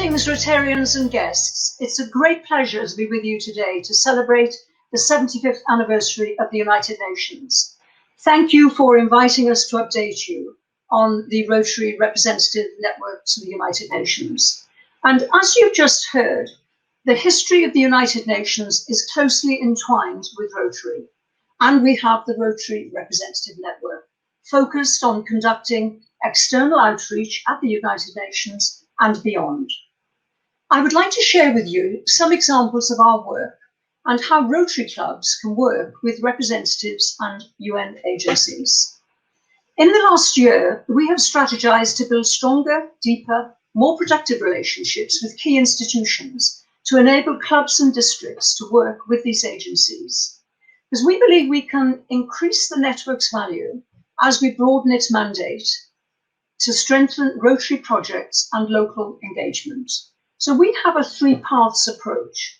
Greetings, Rotarians and guests. It's a great pleasure to be with you today to celebrate the 75th anniversary of the United Nations. Thank you for inviting us to update you on the Rotary Representative Network to the United Nations. And as you've just heard, the history of the United Nations is closely entwined with Rotary. And we have the Rotary Representative Network, focused on conducting external outreach at the United Nations and beyond. I would like to share with you some examples of our work and how Rotary clubs can work with representatives and UN agencies. In the last year, we have strategized to build stronger, deeper, more productive relationships with key institutions to enable clubs and districts to work with these agencies. Because we believe we can increase the network's value as we broaden its mandate to strengthen Rotary projects and local engagement. So we have a three-paths approach,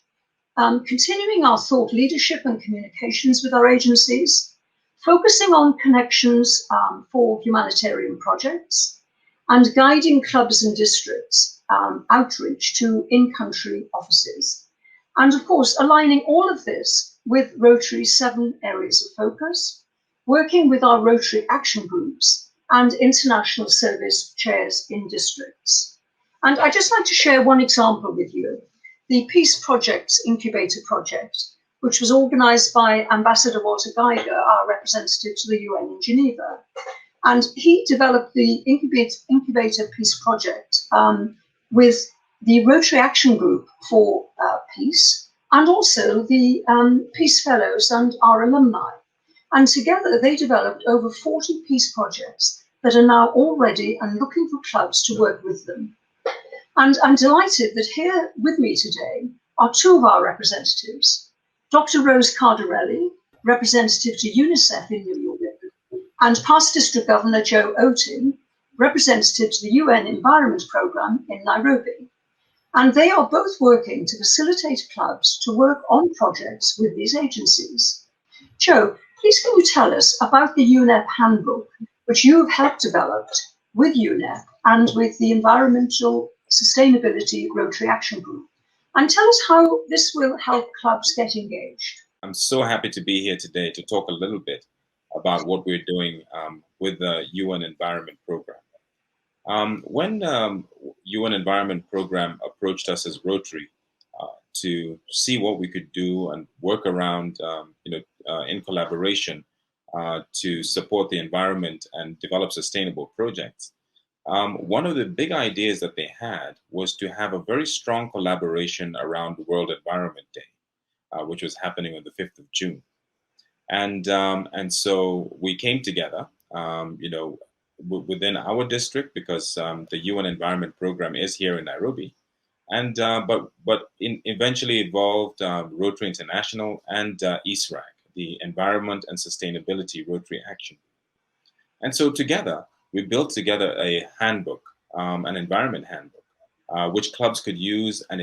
continuing our thought leadership and communications with our agencies, focusing on connections for humanitarian projects, and guiding clubs and districts outreach to in-country offices. And of course, aligning all of this with Rotary's 7 areas of focus, working with our Rotary action groups and international service chairs in districts. And I'd just like to share one example with you, the Peace Projects Incubator Project, which was organized by Ambassador Walter Geiger, our representative to the UN in Geneva. And he developed the Incubator Peace Project with the Rotary Action Group for Peace, and also the Peace Fellows and our alumni. And together they developed over 40 peace projects that are now all ready and looking for clubs to work with them. And I'm delighted that here with me today are 2 of our representatives, Dr. Rose Cardarelli, representative to UNICEF in New York, and past District Governor Joe Otin, representative to the UN Environment Programme in Nairobi. And they are both working to facilitate clubs to work on projects with these agencies. Joe, please can you tell us about the UNEP Handbook, which you have helped develop with UNEP and with the Environmental Sustainability Rotary Action Group, and tell us how this will help clubs get engaged. I'm so happy to be here today to talk a little bit about what we're doing with the UN Environment Program. When UN Environment Program approached us as Rotary to see what we could do and work around, in collaboration to support the environment and develop sustainable projects, one of the big ideas that they had was to have a very strong collaboration around World Environment Day, which was happening on the 5th of June. And so we came together, within our district, because the UN Environment Program is here in Nairobi, and eventually evolved Rotary International and ISRAC, the Environment and Sustainability Rotary Action. And so together, we built together a handbook, an environment handbook, which clubs could use, and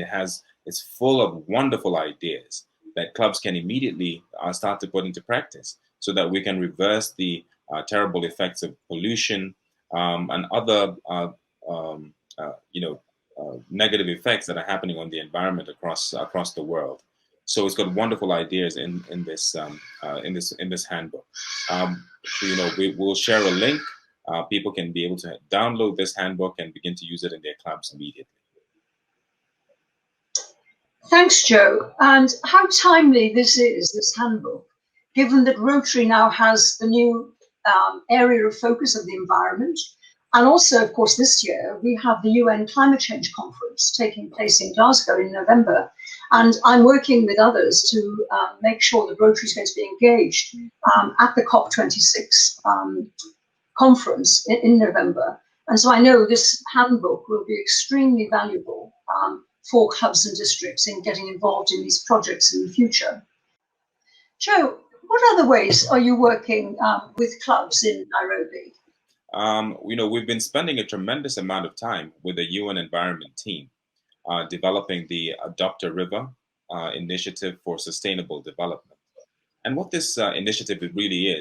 it's full of wonderful ideas that clubs can immediately start to put into practice, so that we can reverse the terrible effects of pollution and other, negative effects that are happening on the environment across the world. So it's got wonderful ideas in this handbook. We will share a link. People can be able to download this handbook and begin to use it in their clubs immediately. Thanks, Joe. And how timely this handbook, given that Rotary now has the new area of focus of the environment. And also, of course, this year, we have the UN Climate Change Conference taking place in Glasgow in November. And I'm working with others to make sure that Rotary is going to be engaged at the COP26 conference in November. And so I know this handbook will be extremely valuable for clubs and districts in getting involved in these projects in the future. Joe, what other ways are you working with clubs in Nairobi? We've been spending a tremendous amount of time with the UN Environment team, developing the Adopt a River initiative for sustainable development. And what this initiative really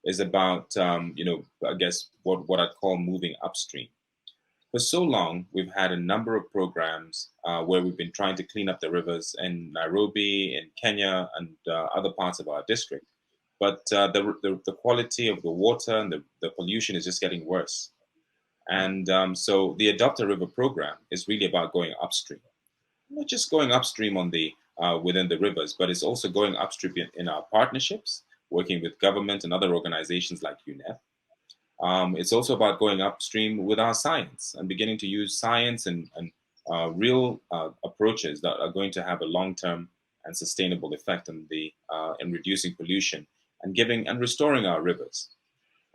is about, I guess, what I'd call moving upstream. For so long, we've had a number of programs where we've been trying to clean up the rivers in Nairobi, in Kenya, and other parts of our district. But the quality of the water and the pollution is just getting worse. And so the Adopt a River program is really about going upstream, not just going upstream on the within the rivers, but it's also going upstream in our partnerships, working with government and other organizations like UNEP. It's also about going upstream with our science and beginning to use science and real approaches that are going to have a long-term and sustainable effect on the in reducing pollution and giving and restoring our rivers.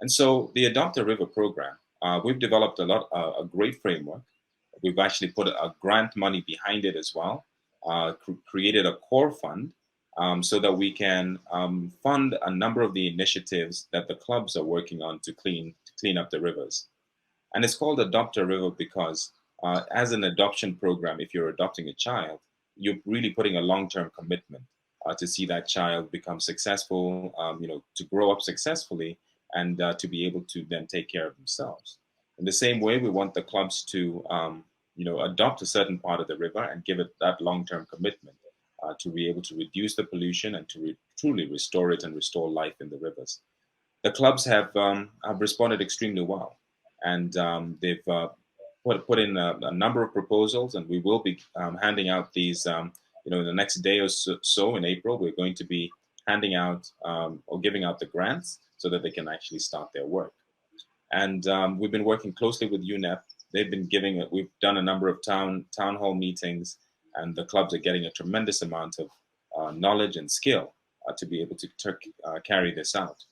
And so the Adopt a River program, we've developed a great framework. We've actually put a grant money behind it as well, created a core fund so that we can fund a number of the initiatives that the clubs are working on to clean up the rivers. And it's called Adopt a River because as an adoption program, if you're adopting a child, you're really putting a long-term commitment to see that child become successful, to grow up successfully and to be able to then take care of themselves. In the same way, we want the clubs to, adopt a certain part of the river and give it that long-term commitment to be able to reduce the pollution and to truly restore it and restore life in the rivers. The clubs have responded extremely well, and they've put in a number of proposals, and we will be handing out these. In the next day or so in April, we're going to be handing out or giving out the grants so that they can actually start their work. And we've been working closely with UNEP. They've been we've done a number of town hall meetings, and the clubs are getting a tremendous amount of knowledge and skill to be able to carry this out.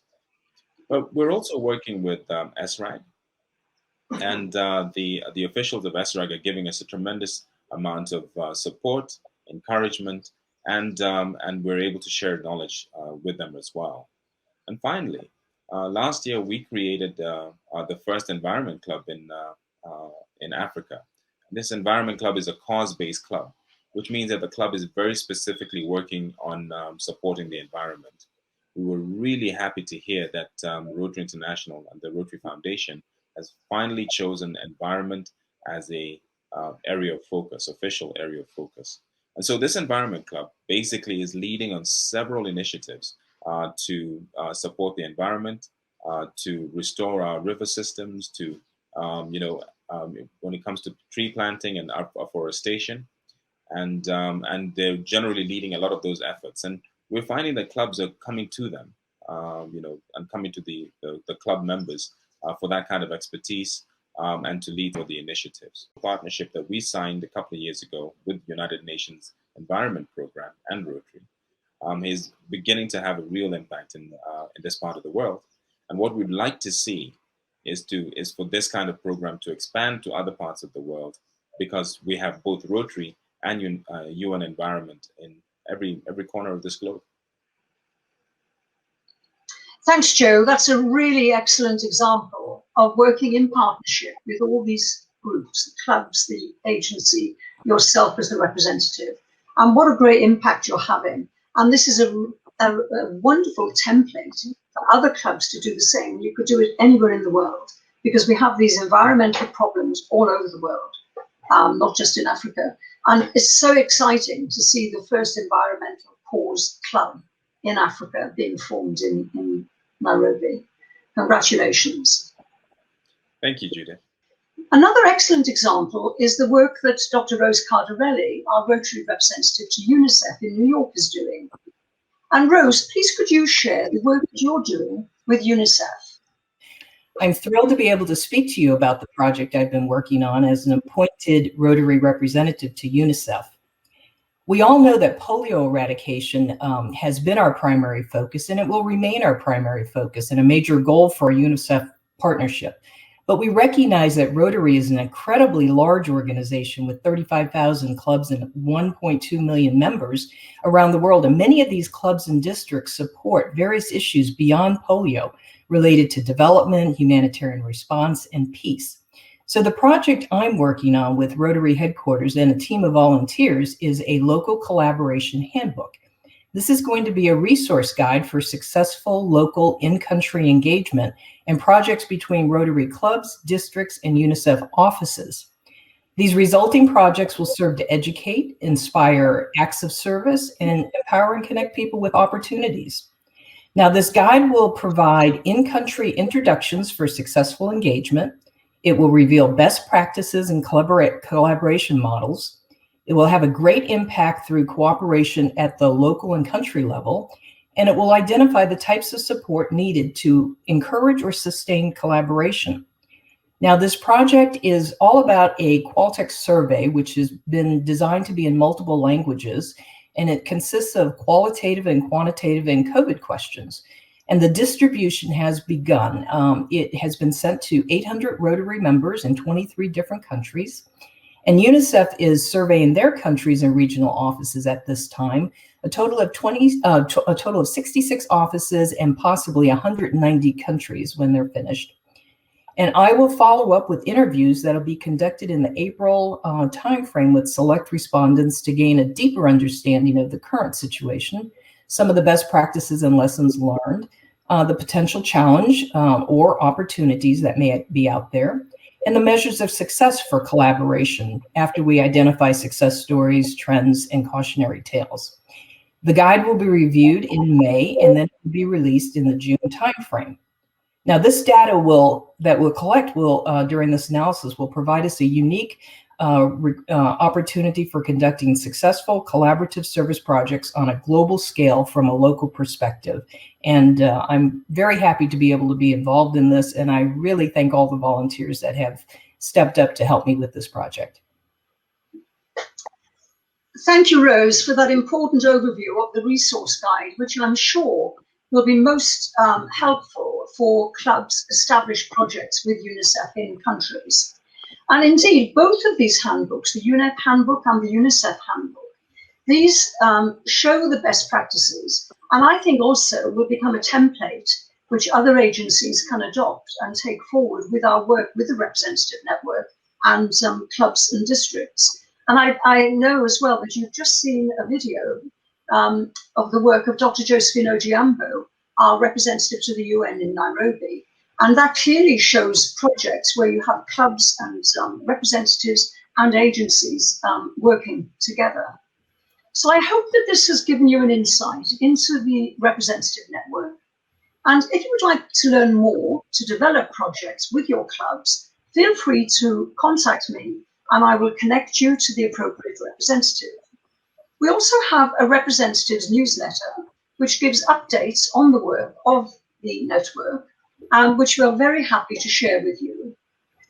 But we're also working with SRAG, and the officials of SRAG are giving us a tremendous amount of support, encouragement, and we're able to share knowledge with them as well. And finally, last year we created the first environment club in Africa. This environment club is a cause-based club, which means that the club is very specifically working on supporting the environment. We were really happy to hear that Rotary International and the Rotary Foundation has finally chosen environment as a area of focus, official area of focus. And so this environment club basically is leading on several initiatives to support the environment, to restore our river systems, to when it comes to tree planting and afforestation, and they're generally leading a lot of those efforts. And we're finding that clubs are coming to them, and coming to the club members for that kind of expertise and to lead for the initiatives. The partnership that we signed a couple of years ago with United Nations Environment Program and Rotary is beginning to have a real impact in this part of the world. And what we'd like to see is for this kind of program to expand to other parts of the world, because we have both Rotary and UN Environment in every corner of this globe. Thanks, Joe. That's a really excellent example of working in partnership with all these groups, the clubs, the agency, yourself as the representative. And what a great impact you're having. And this is a wonderful template for other clubs to do the same. You could do it anywhere in the world, because we have these environmental problems all over the world, not just in Africa. And it's so exciting to see the first environmental cause club in Africa being formed in Nairobi. Congratulations. Thank you, Judith. Another excellent example is the work that Dr. Rose Cardarelli, our Rotary representative to UNICEF in New York, is doing. And Rose, please could you share the work that you're doing with UNICEF? I'm thrilled to be able to speak to you about the project I've been working on as an appointed Rotary representative to UNICEF. We all know that polio eradication has been our primary focus, and it will remain our primary focus and a major goal for our UNICEF partnership. But we recognize that Rotary is an incredibly large organization with 35,000 clubs and 1.2 million members around the world. And many of these clubs and districts support various issues beyond polio related to development, humanitarian response, and peace. So the project I'm working on with Rotary headquarters and a team of volunteers is a local collaboration handbook. This is going to be a resource guide for successful local in-country engagement and projects between Rotary clubs, districts, and UNICEF offices. These resulting projects will serve to educate, inspire acts of service, and empower and connect people with opportunities. Now, this guide will provide in-country introductions for successful engagement. It will reveal best practices and collaboration models. It will have a great impact through cooperation at the local and country level, and it will identify the types of support needed to encourage or sustain collaboration. Now, this project is all about a Qualtex survey, which has been designed to be in multiple languages, and it consists of qualitative and quantitative and COVID questions. And the distribution has begun. It has been sent to 800 Rotary members in 23 different countries. And UNICEF is surveying their countries and regional offices at this time, a total of 66 offices and possibly 190 countries when they're finished. And I will follow up with interviews that will be conducted in the April timeframe with select respondents to gain a deeper understanding of the current situation, some of the best practices and lessons learned, the potential challenge or opportunities that may be out there, and the measures of success for collaboration after we identify success stories, trends, and cautionary tales. The guide will be reviewed in May and then will be released in the June timeframe. Now, this data that we'll collect during this analysis will provide us a unique opportunity for conducting successful collaborative service projects on a global scale from a local perspective. And I'm very happy to be able to be involved in this, and I really thank all the volunteers that have stepped up to help me with this project. Thank you, Rose, for that important overview of the resource guide, which I'm sure will be most helpful for clubs established projects with UNICEF in countries. And indeed, both of these handbooks, the UNEP handbook and the UNICEF handbook, these show the best practices, and I think also will become a template which other agencies can adopt and take forward with our work with the representative network and clubs and districts. And I know as well that you've just seen a video of the work of Dr. Josephine Ojiambo, our representative to the UN in Nairobi. And that clearly shows projects where you have clubs and representatives and agencies working together. So I hope that this has given you an insight into the representative network. And if you would like to learn more to develop projects with your clubs, feel free to contact me and I will connect you to the appropriate representative. We also have a representatives newsletter, which gives updates on the work of the network, which we are very happy to share with you.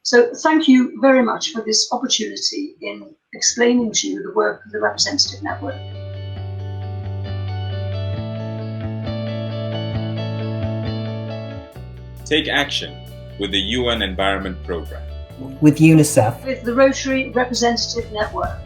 So thank you very much for this opportunity in explaining to you the work of the representative network. Take action with the UN Environment Programme. With UNICEF. With the Rotary Representative Network.